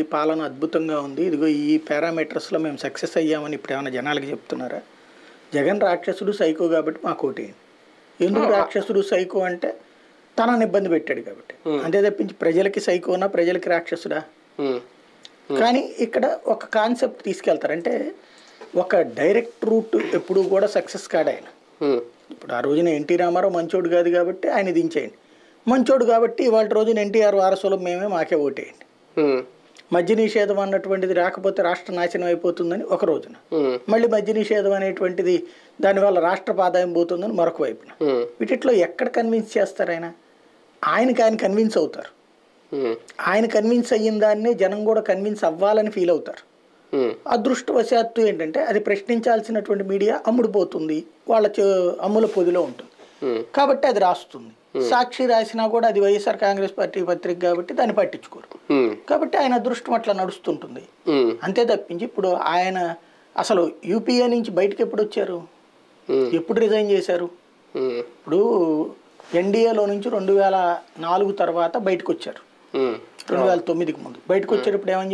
ఈ పాలన అద్భుతంగా ఉంది. ఇదిగో ఈ పారామీటర్స్‌లో మేము సక్సెస్ అయ్యామని ఇప్పుడేమన్నా జనాలకి చెప్తున్నారా? జగన్ రాక్షసుడు, సైకో కాబట్టి మాకోటేయండి. ఎందుకు రాక్షసుడు, సైకో అంటే తనని ఇబ్బంది పెట్టాడు కాబట్టి. అంతే తప్పించి ప్రజలకి సైకోనా, ప్రజలకి రాక్షసుడా? కానీ ఇక్కడ ఒక కాన్సెప్ట్ తీసుకెళ్తారు. అంటే ఒక డైరెక్ట్ రూట్ ఎప్పుడు కూడా సక్సెస్ కాడాయన. ఇప్పుడు ఆ రోజున ఎన్టీ రామారావు మంచోడు కాదు కాబట్టి ఆయన దించేయండి. మంచోడు కాబట్టి ఇవాళ రోజున ఎన్టీఆర్ వారసులం మేమే, మాకే ఓటేయండి. మద్య నిషేధం అన్నటువంటిది రాకపోతే రాష్ట్ర నాశనం అయిపోతుందని ఒక రోజున, మళ్ళీ మద్య నిషేధం అనేటువంటిది దానివల్ల రాష్ట్ర ఆదాయం పోతుందని మరొక వైపున. వీటిలో ఎక్కడ కన్విన్స్ చేస్తారు ఆయనకి ఆయన కన్విన్స్ అవుతారు. ఆయన కన్విన్స్ అయిన దాన్నే జనం కూడా కన్విన్స్ అవ్వాలని ఫీల్ అవుతారు. అదృష్టవశాత్తు ఏంటంటే అది ప్రశ్నించాల్సినటువంటి మీడియా అమ్ముడుపోతుంది, వాళ్ళ అమ్ముల పొదిలో ఉంటుంది కాబట్టి అది రాస్తుంది. సాక్షి రాసినా కూడా అది వైఎస్ఆర్ కాంగ్రెస్ పార్టీ పత్రిక కాబట్టి దాన్ని పట్టించుకోరు. కాబట్టి ఆయన అదృష్టం అట్లా నడుస్తుంటుంది. అంతే తప్పించి ఇప్పుడు ఆయన అసలు యూపీఏ నుంచి బయటకు ఎప్పుడు వచ్చారు, ఎప్పుడు రిజైన్ చేశారు? ఇప్పుడు ఎన్డీఏలో నుంచి 2004 తర్వాత బయటకు వచ్చారు. 2009కి ముందు బయటకు వచ్చేటప్పుడు ఏమని